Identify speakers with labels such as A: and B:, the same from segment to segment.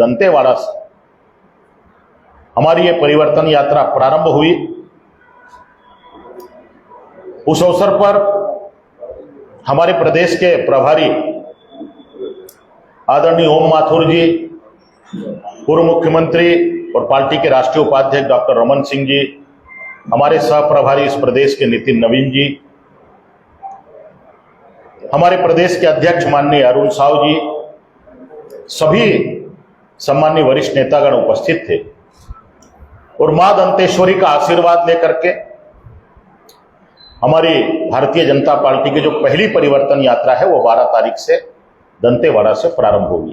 A: दंतेवाड़ा से हमारी ये परिवर्तन यात्रा प्रारंभ हुई। उस अवसर पर हमारे प्रदेश के प्रभारी आदरणीय ओम माथुर जी, पूर्व मुख्यमंत्री और पार्टी के राष्ट्रीय उपाध्यक्ष डॉक्टर रमन सिंह जी, हमारे सह प्रभारी इस प्रदेश के नितिन नवीन जी, हमारे प्रदेश के अध्यक्ष माननीय अरुण साव जी, सभी सम्माननीय वरिष्ठ नेतागण उपस्थित थे और मां दंतेश्वरी का आशीर्वाद लेकर के हमारी भारतीय जनता पार्टी की जो पहली परिवर्तन यात्रा है वो 12 तारीख से दंतेवाड़ा से प्रारंभ होगी।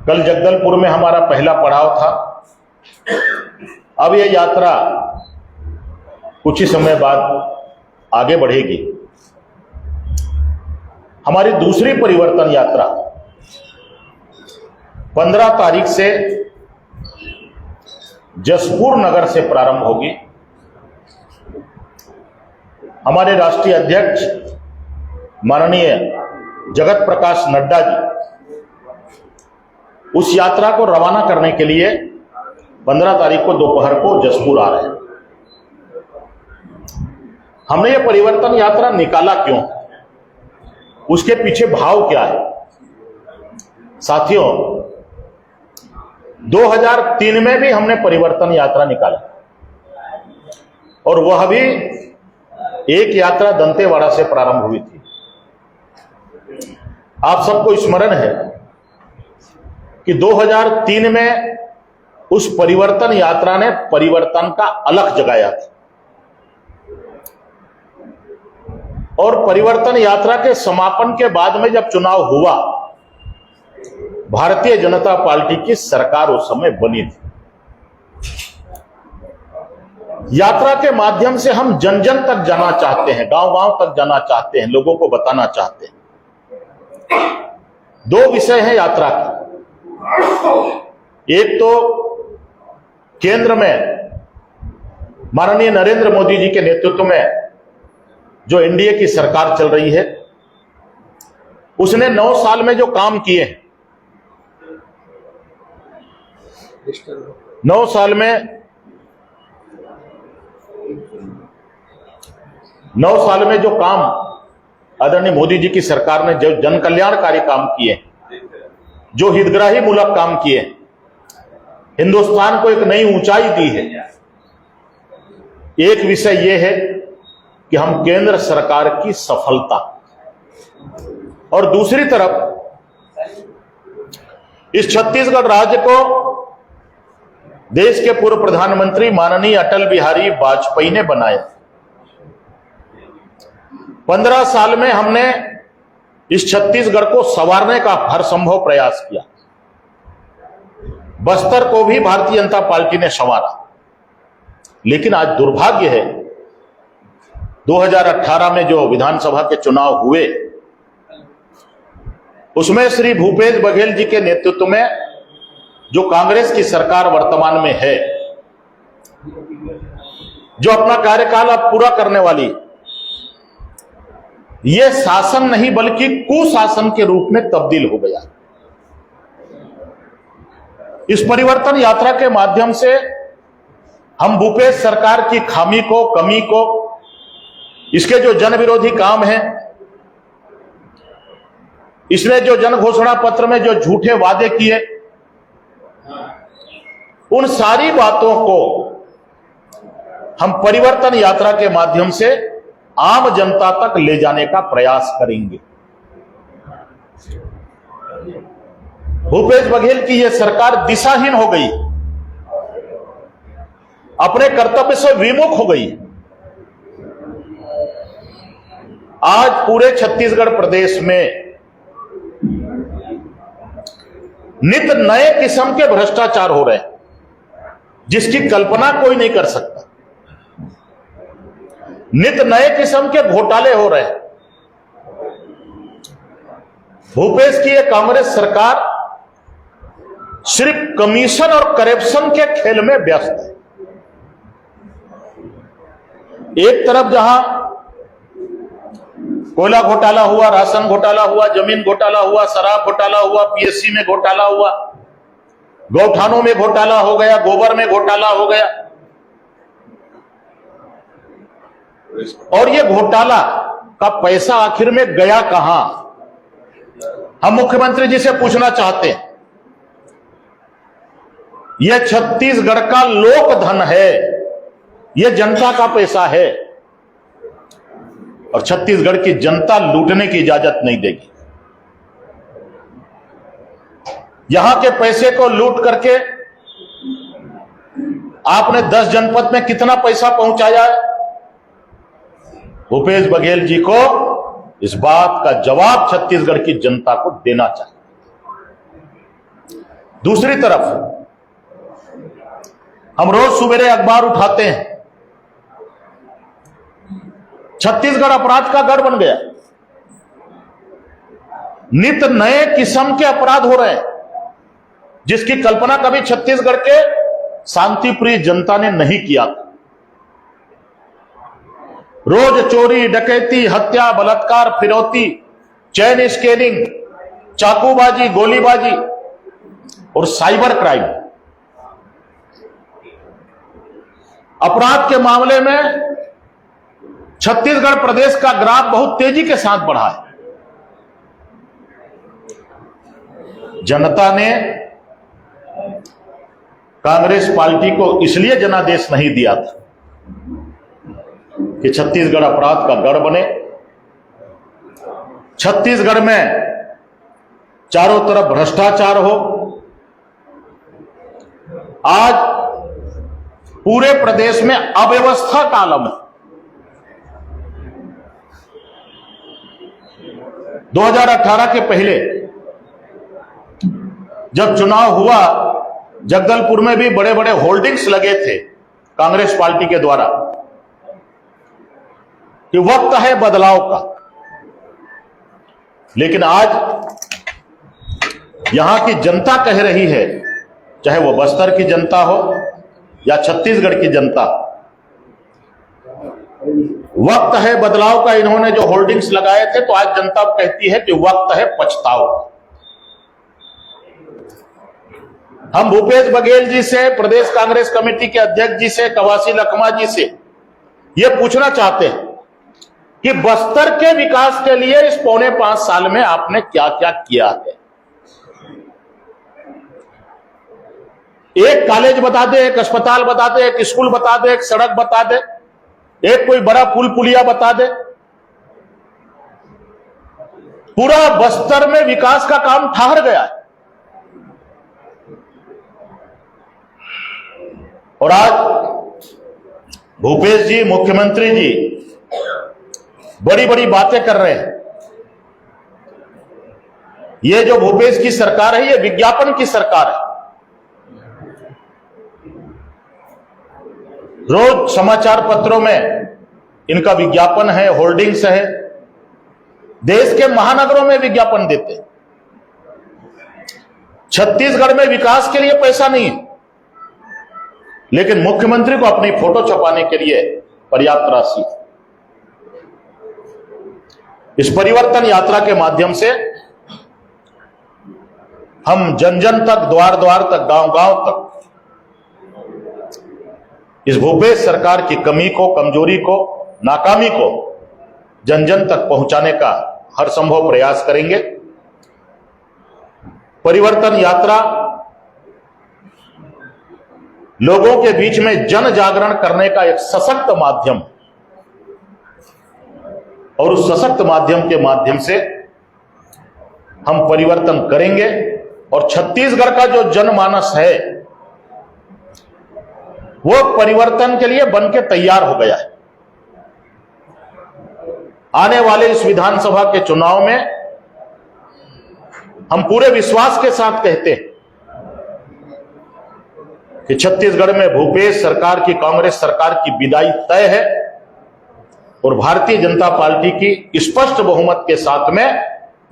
A: कल जगदलपुर में हमारा पहला पड़ाव था। अब यह यात्रा कुछ ही समय बाद आगे बढ़ेगी। हमारी दूसरी परिवर्तन यात्रा 15 तारीख से जसपुर नगर से प्रारंभ होगी। हमारे राष्ट्रीय अध्यक्ष माननीय जगत प्रकाश नड्डा जी उस यात्रा को रवाना करने के लिए 15 तारीख को दोपहर को जसपुर आ रहे हैं। हमने ये परिवर्तन यात्रा निकाला क्यों, उसके पीछे भाव क्या है? साथियों, 2003 में भी हमने परिवर्तन यात्रा निकाला और वह भी एक यात्रा दंतेवाड़ा से प्रारंभ हुई थी। आप सबको स्मरण है कि 2003 में उस परिवर्तन यात्रा ने परिवर्तन का अलख जगाया था और परिवर्तन यात्रा के समापन के बाद में जब चुनाव हुआ, भारतीय जनता पार्टी की सरकार उस समय बनी थी। यात्रा के माध्यम से हम जन जन तक जाना चाहते हैं, गांव गांव तक जाना चाहते हैं, लोगों को बताना चाहते हैं। 2 विषय हैं यात्रा के। एक तो केंद्र में माननीय नरेंद्र मोदी जी के नेतृत्व में जो एनडीए की सरकार चल रही है, उसने 9 साल में जो काम किए हैं, 9 साल में जो काम आदरणीय मोदी जी की सरकार ने जो जन कल्याणकारी काम किए, जो हितग्राही मूलक काम किए, हिंदुस्तान को एक नई ऊंचाई दी है। एक विषय यह है कि हम केंद्र सरकार की सफलता, और दूसरी तरफ इस छत्तीसगढ़ राज्य को देश के पूर्व प्रधानमंत्री माननीय अटल बिहारी वाजपेयी ने बनाया। 15 साल में हमने इस छत्तीसगढ़ को संवारने का हर संभव प्रयास किया। बस्तर को भी भारतीय जनता पार्टी ने संवारा, लेकिन आज दुर्भाग्य है 2018 में जो विधानसभा के चुनाव हुए, उसमें श्री भूपेश बघेल जी के नेतृत्व में जो कांग्रेस की सरकार वर्तमान में है, जो अपना कार्यकाल अब पूरा करने वाली, यह शासन नहीं बल्कि कुशासन के रूप में तब्दील हो गया। इस परिवर्तन यात्रा के माध्यम से हम भूपेश सरकार की खामी को, कमी को, इसके जो जन विरोधी काम है, इसने जो जन घोषणा पत्र में जो झूठे वादे किए, उन सारी बातों को हम परिवर्तन यात्रा के माध्यम से आम जनता तक ले जाने का प्रयास करेंगे। भूपेश बघेल की यह सरकार दिशाहीन हो गई, अपने कर्तव्य से विमुख हो गई। आज पूरे छत्तीसगढ़ प्रदेश में नित नए किस्म के भ्रष्टाचार हो रहे हैं, जिसकी कल्पना कोई नहीं कर सकता। नित नए किस्म के घोटाले हो रहे हैं। भूपेश की यह कांग्रेस सरकार सिर्फ कमीशन और करप्शन के खेल में व्यस्त है। एक तरफ जहां कोयला घोटाला हुआ, राशन घोटाला हुआ, जमीन घोटाला हुआ, शराब घोटाला हुआ, पीएससी में घोटाला हुआ, गौठानों में घोटाला हो गया, गोबर में घोटाला हो गया। और ये घोटाला का पैसा आखिर में गया कहां? हम मुख्यमंत्री जी से पूछना चाहते हैं। यह छत्तीसगढ़ का लोक धन है, यह जनता का पैसा है और छत्तीसगढ़ की जनता लूटने की इजाजत नहीं देगी। यहां के पैसे को लूट करके आपने 10 जनपद में कितना पैसा पहुंचाया है? भूपेश बघेल जी को इस बात का जवाब छत्तीसगढ़ की जनता को देना चाहिए। दूसरी तरफ हम रोज सवेरे अखबार उठाते हैं, छत्तीसगढ़ अपराध का गढ़ बन गया। नित नए किस्म के अपराध हो रहे हैं जिसकी कल्पना कभी छत्तीसगढ़ के शांतिप्रिय जनता ने नहीं किया था। रोज चोरी, डकैती, हत्या, बलात्कार, फिरौती, चैन स्केलिंग, चाकूबाजी, गोलीबाजी और साइबर क्राइम। अपराध के मामले में छत्तीसगढ़ प्रदेश का ग्राफ बहुत तेजी के साथ बढ़ा है। जनता ने कांग्रेस पार्टी को इसलिए जनादेश नहीं दिया था कि छत्तीसगढ़ अपराध का गढ़ बने, छत्तीसगढ़ में चारों तरफ भ्रष्टाचार हो। आज पूरे प्रदेश में अव्यवस्था का आलम है। 2018 के पहले जब चुनाव हुआ, जगदलपुर में भी बड़े बड़े होर्डिंग्स लगे थे कांग्रेस पार्टी के द्वारा कि वक्त है बदलाव का। लेकिन आज यहां की जनता कह रही है, चाहे वो बस्तर की जनता हो या छत्तीसगढ़ की जनता, वक्त है बदलाव का। इन्होंने जो होर्डिंग्स लगाए थे तो आज जनता कहती है कि वक्त है पछताओ। हम भूपेश बघेल जी से, प्रदेश कांग्रेस कमेटी के अध्यक्ष जी से, कवासी लखमा जी से यह पूछना चाहते हैं कि बस्तर के विकास के लिए इस 4.25 साल में आपने क्या क्या किया है? एक कॉलेज बता दे, एक अस्पताल बता दे, एक स्कूल बता दे, एक सड़क बता दे, एक कोई बड़ा पुल पुलिया बता दे। पूरा बस्तर में विकास का काम ठहर गया है। और आज भूपेश जी, मुख्यमंत्री जी बड़ी बड़ी बातें कर रहे हैं। ये जो भूपेश की सरकार है, ये विज्ञापन की सरकार है। रोज समाचार पत्रों में इनका विज्ञापन है, होर्डिंग्स है, देश के महानगरों में विज्ञापन देते हैं। छत्तीसगढ़ में विकास के लिए पैसा नहीं है, लेकिन मुख्यमंत्री को अपनी फोटो छपाने के लिए पर्याप्त राशि। इस परिवर्तन यात्रा के माध्यम से हम जन जन तक, द्वार द्वार तक, गांव गांव तक इस भूपेश सरकार की कमी को, कमजोरी को, नाकामी को जन जन तक पहुंचाने का हर संभव प्रयास करेंगे। परिवर्तन यात्रा लोगों के बीच में जन जागरण करने का एक सशक्त माध्यम, और उस सशक्त माध्यम के माध्यम से हम परिवर्तन करेंगे। और छत्तीसगढ़ का जो जनमानस है वो परिवर्तन के लिए बन के तैयार हो गया है। आने वाले इस विधानसभा के चुनाव में हम पूरे विश्वास के साथ कहते हैं कि छत्तीसगढ़ में भूपेश सरकार की, कांग्रेस सरकार की विदाई तय है और भारतीय जनता पार्टी की स्पष्ट बहुमत के साथ में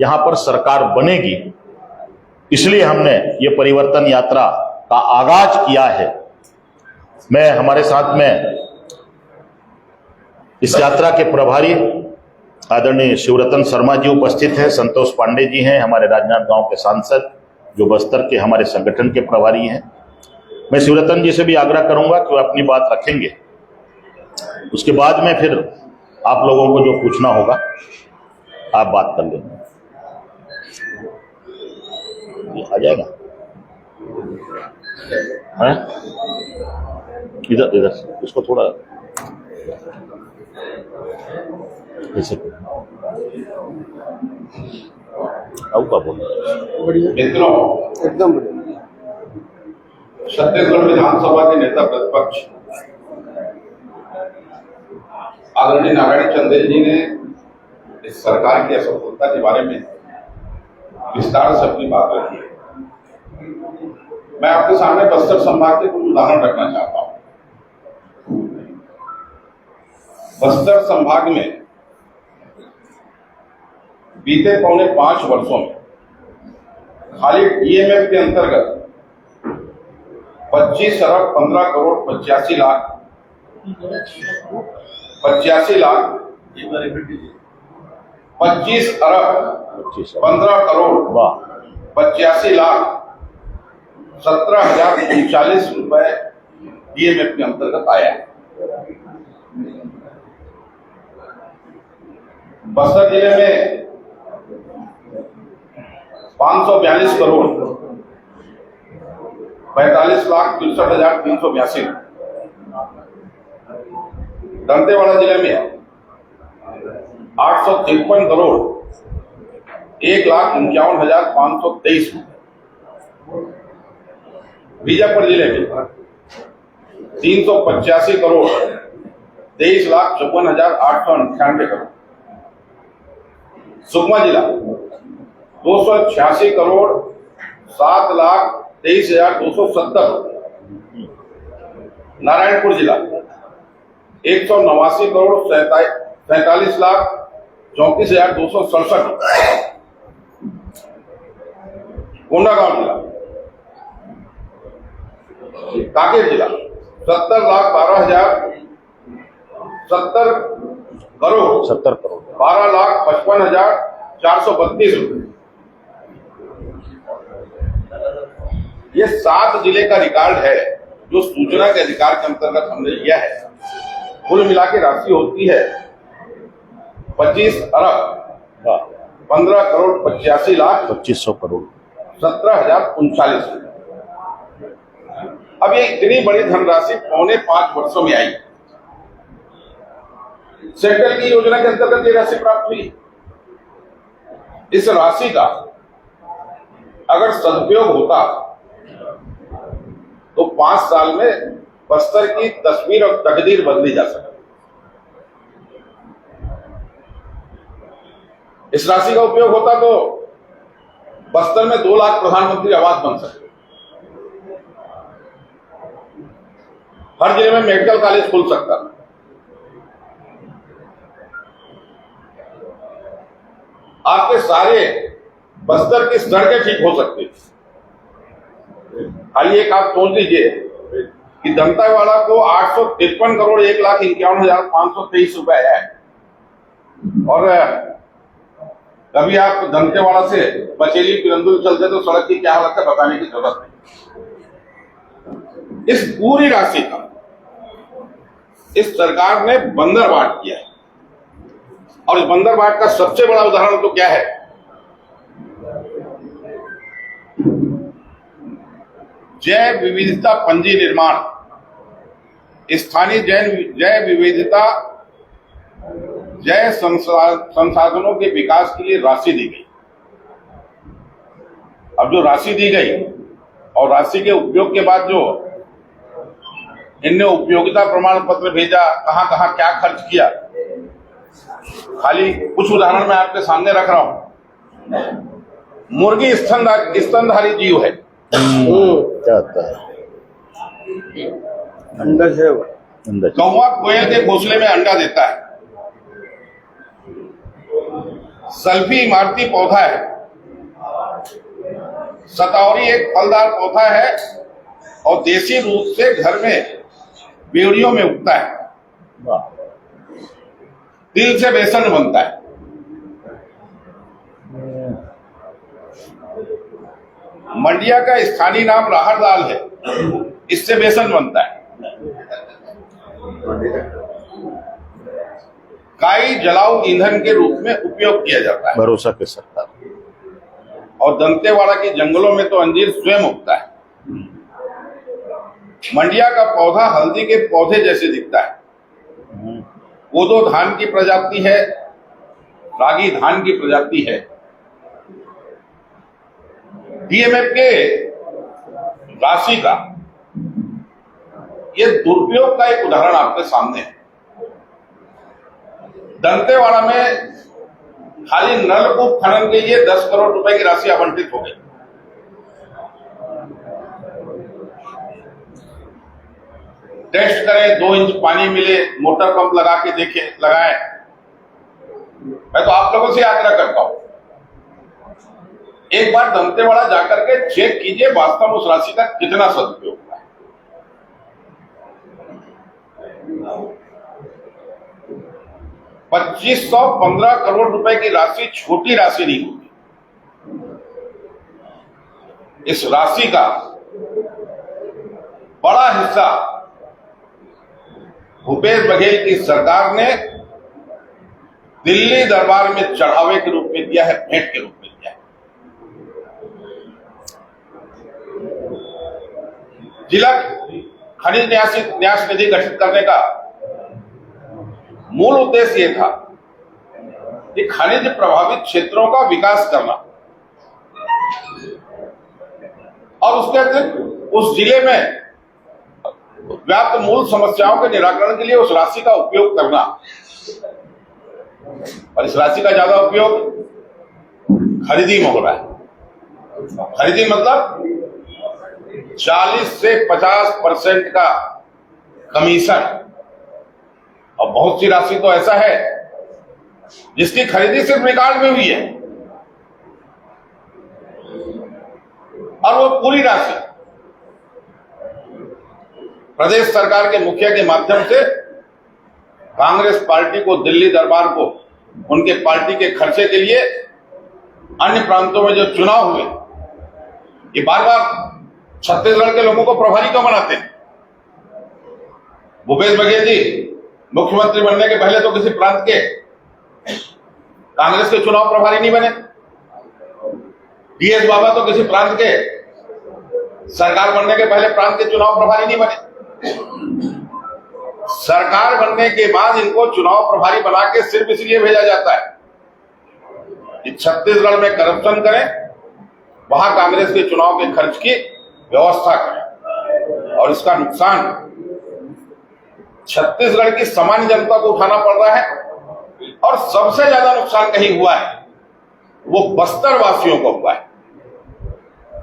A: यहां पर सरकार बनेगी। इसलिए हमने ये परिवर्तन यात्रा का आगाज किया है। मैं, हमारे साथ में इस यात्रा के प्रभारी आदरणीय शिवरतन शर्मा जी उपस्थित हैं, संतोष पांडे जी हैं, हमारे राजनांदगांव के सांसद जो बस्तर के हमारे संगठन के प्रभारी हैं। मैं शिवरतन जी से भी आग्रह करूंगा कि वो अपनी बात रखेंगे, उसके बाद में फिर आप लोगों को जो पूछना होगा आप बात कर लेंगे। आ जाएगा है? इधर इधर इसको थोड़ा ऐसे का बोल
B: मित्रों,
C: एकदम बढ़िया।
B: छत्तीसगढ़ विधानसभा के नेता प्रतिपक्ष आदरणीय नारायण चंदेल जी ने इस सरकार की असफलता के बारे में विस्तार से अपनी बात रखी है। मैं आपके सामने बस्तर संभाग के कुछ उदाहरण रखना चाहता हूं। बस्तर संभाग में बीते पौने 5 वर्षों में खाली डीएमएफ के अंतर्गत 25 अरब 15 करोड़ 85 लाख 25 अरब 15 करोड़ 85 लाख 17,039 रुपए डीएमएफ के अंतर्गत आया है। बस्तर जिले में 542 करोड़ 45,63,382। दंतेवाड़ा जिले में 853 करोड़ 1,51,523। बीजापुर जिले में 385 करोड़ 23,54,898 करोड़। सुकमा जिला 286 करोड़ 7,23,270। नारायणपुर जिला 189 करोड़ 47,34,267। कोंडागांव जिला, कांकेर जिला 70,12,070 करोड़ 12,55,432 रुपए। ये 7 जिले का रिकॉर्ड है जो सूचना के अधिकार के अंतर्गत हमने लिया है। कुल मिला के राशि होती है 25 अरब 15 करोड़ 85 लाख
A: 2500 करोड़
B: 17,039 रुपए। अब ये इतनी बड़ी धनराशि पौने 5 वर्षों में आई। सेंट्रल की योजना के अंतर्गत ये राशि प्राप्त हुई। इस राशि का अगर सदुपयोग होता तो 5 साल में बस्तर की तस्वीर और तकदीर बदली जा सकती। इस राशि का उपयोग होता तो बस्तर में 2 लाख प्रधानमंत्री आवास बन सकते, हर जिले में मेडिकल कॉलेज खुल सकता, आपके सारे बस्तर की सड़कें ठीक हो सकती। आइए एक आप सोच लीजिए कि दंतेवाड़ा को 853 करोड़ 1,51,523 रुपए आया है, और कभी आप दंतेवाड़ा से बचेली पिरंदुल चलते तो सड़क की क्या हालत है बताने की जरूरत नहीं। इस पूरी राशि का इस सरकार ने बंदरबाट किया है, और इस बंदरबाट का सबसे बड़ा उदाहरण तो क्या है, जैव विविधता पंजी निर्माण, स्थानीय जैव विविधता जैव संसाधनों के विकास के लिए राशि दी गई। अब जो राशि दी गई और राशि के उपयोग के बाद जो इनने उपयोगिता प्रमाण पत्र भेजा, कहां कहां क्या खर्च किया, खाली कुछ उदाहरण मैं आपके सामने रख रहा हूं। मुर्गी स्तनधारी जीव है,
A: क्या होता है?
C: अंडा है वो।
B: कौवा कोयल के घोंसले में अंडा देता है। सल्फी इमारती पौधा है। सतौरी एक फलदार पौधा है और देसी रूप से घर में बेड़ियों में उगता है। तिल से बेसन बनता है। मंडिया का स्थानीय नाम राहड़ दाल है, इससे बेसन बनता है। काई जलाऊ ईंधन के रूप में उपयोग किया जाता है।
A: भरोसा के सरकार।
B: और दंतेवाड़ा के जंगलों में तो अंजीर स्वयं उगता है। मंडिया का पौधा हल्दी के पौधे जैसे दिखता है। कोदो धान की प्रजाति है, रागी धान की प्रजाति है। डीएमएफ के राशि का ये दुरुपयोग का एक उदाहरण आपके सामने है। दंतेवाड़ा में खाली नलकूप खनन के लिए 10 करोड़ रुपए की राशि आवंटित हो गई। टेस्ट करें, 2 इंच पानी मिले, मोटर पंप लगा के लगाएं। मैं तो आप लोगों से आग्रह करता हूं, एक बार दंतेवाड़ा जाकर के चेक कीजिए वास्तव में उस राशि का कितना सदुपयोग हुआ है। $2515 करोड़ रुपए की राशि छोटी राशि नहीं होगी। इस राशि का बड़ा हिस्सा भूपेश बघेल की सरकार ने दिल्ली दरबार में चढ़ावे के रूप में दिया है, भेंट के रूप में दिया है। जिला खनिज न्यास निधि गठित करने का मूल उद्देश्य यह था कि खनिज प्रभावित क्षेत्रों का विकास करना और उसके अतिरिक्त उस जिले में व्याप्त मूल समस्याओं के निराकरण के लिए उस राशि का उपयोग करना। और इस राशि का ज्यादा उपयोग खरीदी में हो रहा है। खरीदी मतलब 40 से 50% का कमीशन। और बहुत सी राशि तो ऐसा है जिसकी खरीदी सिर्फ रिकॉर्ड में हुई है और वो पूरी राशि प्रदेश सरकार के मुखिया के माध्यम से कांग्रेस पार्टी को, दिल्ली दरबार को, उनके पार्टी के खर्चे के लिए अन्य प्रांतों में जो चुनाव हुए, ये बार बार छत्तीसगढ़ के लोगों को प्रभारी क्यों बनाते हैं? भूपेश बघेल जी मुख्यमंत्री बनने के पहले तो किसी प्रांत के कांग्रेस के चुनाव प्रभारी नहीं बने। डीएस बाबा तो किसी प्रांत के सरकार बनने के पहले प्रांत के चुनाव प्रभारी नहीं बने। सरकार बनने के बाद इनको चुनाव प्रभारी बना के सिर्फ इसलिए भेजा जाता है कि छत्तीसगढ़ में करप्शन करें, वहां कांग्रेस के चुनाव के खर्च की व्यवस्था करें। और इसका नुकसान छत्तीसगढ़ की सामान्य जनता को उठाना पड़ रहा है। और सबसे ज्यादा नुकसान कहीं हुआ है वो बस्तर वासियों को हुआ है।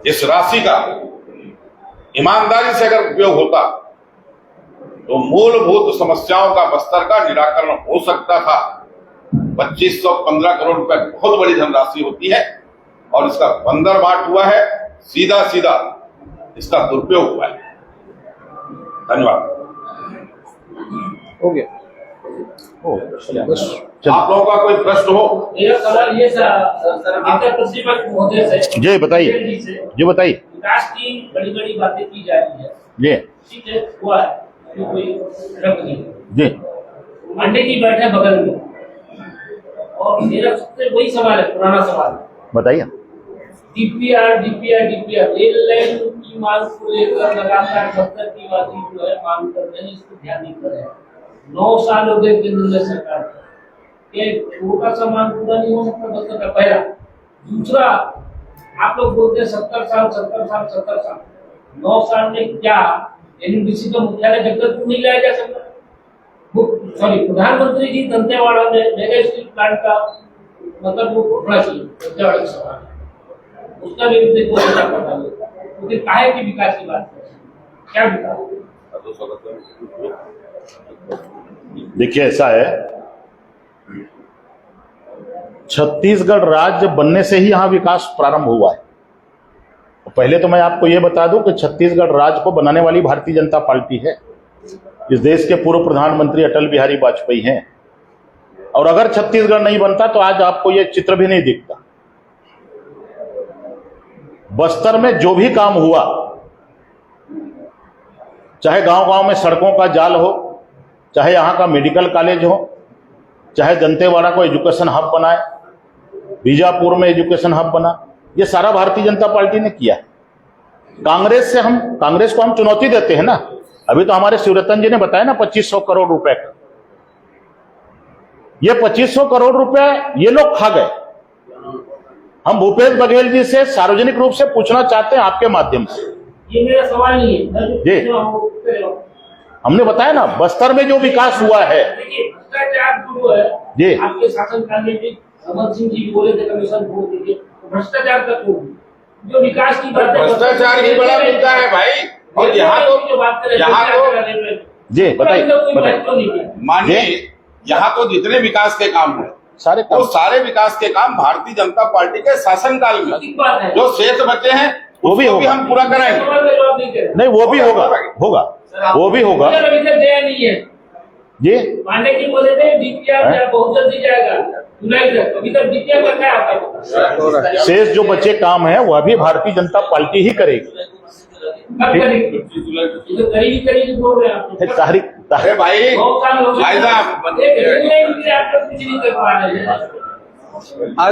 B: इस राशि का ईमानदारी से अगर उपयोग होता तो मूलभूत समस्याओं का बस्तर का निराकरण हो सकता था। 2515 करोड़ रुपए बहुत बड़ी धनराशि होती है और इसका बंदरबाट हुआ है, सीधा सीधा इसका दुरुपयोग हुआ है। धन्यवाद।
C: हो गया।
B: आप लोगों का कोई प्रश्न हो?
D: मेरा सवाल ये सर प्रतिपक्ष महोदय से
A: जी बताइए, जी बताइए।
D: विकास की बड़ी बड़ी बातें की जा रही है,
A: जी
D: ठीक है, हुआ है, कोई रख नहीं
A: जी।
D: मंडी की बैठे बगल में, और मेरा सबसे वही सवाल है, पुराना सवाल
A: बताइए।
D: डीपीआर रेल लाइन की मांग को लेकर लगातार बस्तर की वासी जो है मांग कर रहे हैं, इसको ध्यान नहीं कर रहे हैं। 9 साल हो गए केंद्र में सरकार के, एक छोटा सा मांग पूरा नहीं हो सकता बस्तर का? पहला। दूसरा, आप लोग बोलते हैं 70 साल। 9 साल में क्या एनडीसी का मुख्यालय जगदलपुर नहीं लाया जा सकता? प्रधानमंत्री जी दंतेवाड़ा में मेगा स्टील प्लांट का मतलब वो होना चाहिए, दंतेवाड़ा की सभा उसका भी देखो क्योंकि काहे की विकास की बात है, क्या विकास?
A: देखिए ऐसा है, छत्तीसगढ़ राज्य बनने से ही यहां विकास प्रारंभ हुआ है। पहले तो मैं आपको यह बता दूं कि छत्तीसगढ़ राज्य को बनाने वाली भारतीय जनता पार्टी है। इस देश के पूर्व प्रधानमंत्री अटल बिहारी वाजपेयी हैं। और अगर छत्तीसगढ़ नहीं बनता तो आज आपको यह चित्र भी नहीं दिखता। बस्तर में जो भी काम हुआ, चाहे गांव-गांव में सड़कों का जाल हो, चाहे यहां का मेडिकल कॉलेज हो, चाहे दंतेवाड़ा को एजुकेशन हब बनाए, बीजापुर में एजुकेशन हब बना, ये सारा भारतीय जनता पार्टी ने किया है। कांग्रेस को हम चुनौती देते हैं ना। अभी तो हमारे शिवरतन जी ने बताया ना 2500 करोड़ रुपए का, ये 2500 करोड़ रुपए ये लोग खा गए। हम भूपेश बघेल जी से सार्वजनिक रूप से पूछना चाहते हैं आपके माध्यम से।
D: ये मेरा सवाल नहीं है
A: जी, हमने बताया ना बस्तर में जो विकास हुआ है।
D: देखिए भ्रष्टाचार जो है
A: जी,
D: आपके शासनकाल में भी अमर सिंह जी बोले थे कमीशन छोड़ दीजिए, तो भ्रष्टाचार का छोड़ दीजिए, जो विकास की बात है
B: भ्रष्टाचार ही बड़ा मुद्दा है भाई। और यहाँ तो
A: जी बताइए
B: मानिए, यहाँ तो जितने विकास के काम है
A: सारे
B: वो सारे विकास के काम भारतीय जनता पार्टी के शासनकाल में जो शेष बचे हैं
A: वो भी होगा,
B: हम पूरा कराएंगे।
A: नहीं वो भी होगा, वो भी होगा
D: नहीं है
A: जी।
D: पांडे जी बोले थे डीपीआर बहुत जल्दी जाएगा जुलाई तक, अभी तक डीपीआर का क्या आता है?
A: शेष जो बचे काम है वह भी भारतीय जनता पार्टी ही करेगी।
D: करीब बोल रहे हैं आप।
A: तारीख
B: अरे भाई भाई साहब,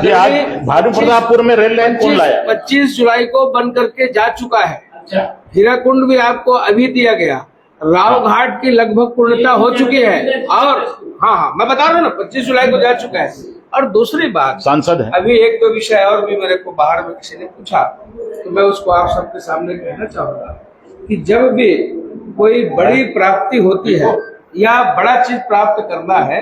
A: जी, आज भानु प्रतापपुर में रेल लाइन कौन लाया?
C: 25 जुलाई को बन करके जा चुका है।
D: अच्छा,
C: हीराकुंड भी आपको अभी दिया गया। राव घाट की लगभग पूर्णता हो चुकी है। और हाँ, मैं बता रहा हूँ ना 25 जुलाई को जा चुका है। और दूसरी बात,
A: सांसद है
C: अभी एक दो विषय और भी मेरे को बाहर में किसी ने पूछा, तो मैं उसको आप सबके सामने कहना चाहूंगा कि जब भी कोई बड़ी प्राप्ति होती है या बड़ा चीज प्राप्त करना है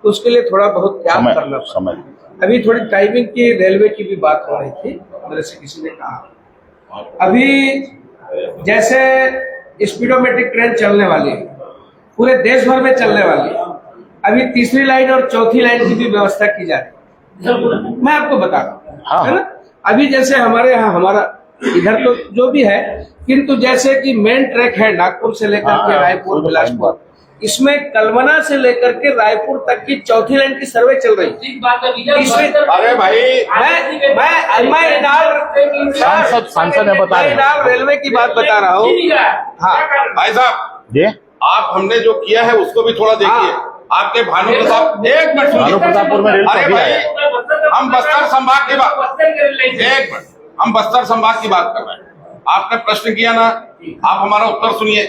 C: तो उसके लिए थोड़ा बहुत त्याग करना पड़ता है। अभी थोड़ी टाइमिंग की रेलवे की भी बात हो रही थी, मेरे से किसी ने कहा अभी जैसे स्पीडोमेट्रिक ट्रेन चलने वाली है, पूरे देश भर में चलने वाली है। अभी तीसरी लाइन और चौथी लाइन की भी व्यवस्था की जा रही है। मैं आपको बता रहा हूँ, है ना। अभी जैसे हमारे यहाँ हमारा इधर तो जो भी है, किंतु जैसे कि मेन ट्रैक है नागपुर से लेकर के रायपुर बिलासपुर, इसमें कलमना से लेकर के रायपुर तक की चौथी लाइन की सर्वे चल रही है।
B: अरे भाई
C: मैं
A: सांसद ने बताया,
C: रेलवे की बात बता रहा हूँ। हाँ
B: भाई साहब
A: जी,
B: आप हमने जो किया है उसको भी थोड़ा देखिए। आपके भानु प्रताप, एक मिनट सुनिए।
A: भानु प्रतापपुर में रेल
B: अरे
A: कभी
B: भाई,
A: आया?
B: हम बस्तर संभाग की बात, एक मिनट, हम बस्तर संभाग की बात कर रहे हैं। आपने प्रश्न किया ना, आप हमारा उत्तर सुनिए।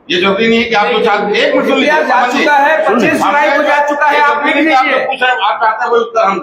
B: ये जरूरी नहीं है कि आप जो चाहते, एक मिनट सुन लीजिए।
C: जा चुका है 25 जुलाई को जा चुका है, आप लिख लीजिए।
B: आप चाहते हैं वही उत्तर हम